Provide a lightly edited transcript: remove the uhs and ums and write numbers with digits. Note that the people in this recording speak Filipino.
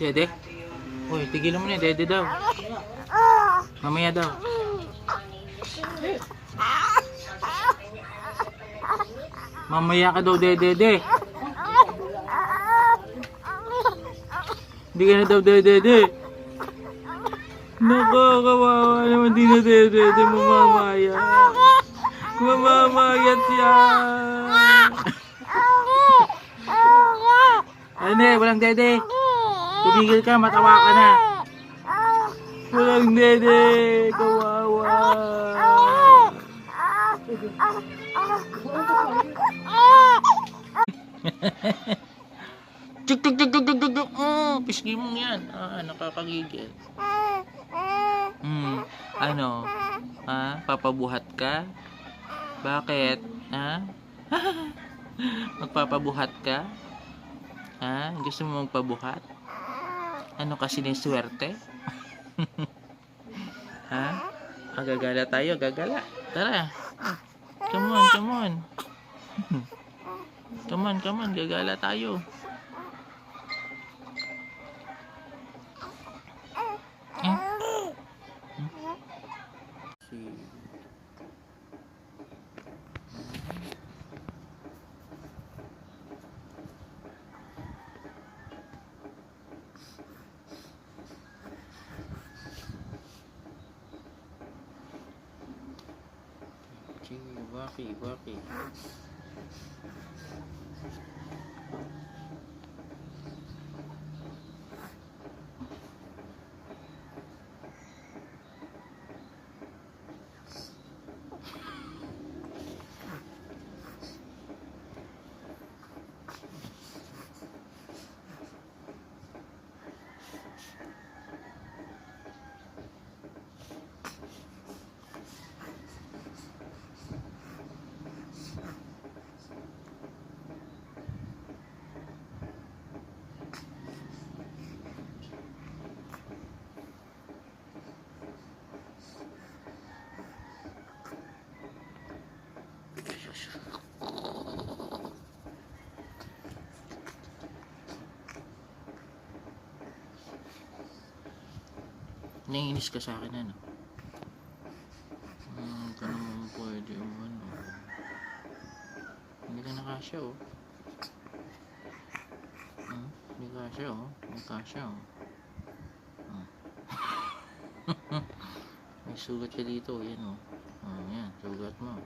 Dede? Uy, tigilan mo na, dede daw. Mamaya daw. Mamaya ka daw, dede. Hindi ka na daw, dede. Nakakawawa naman din na dede, mamamaya. Mamamayat yan. Hindi, walang dede. Tumigil ka, matawa ka na. Walang dede, kawawa. Tuk tuk tuk tuk tuk tuk tuk. Pisgi mo yan. Nakakagigil. Ano? Papabuhat ka? Bakit? Magpapabuhat ka? Gusto mo magpabuhat? Ano kasi ni swerte? Gagala tayo, gagala. Tara. Come on, come on. Come on, come on, gagala tayo. Baki. Naiinis ka sa akin, ano? Ito naman pwede yung ano. Hindi ka nakasya, oh. Hindi kasya, oh. Hindi kasya, oh. May sugat ka dito, yan, oh. Yan, sugat mo.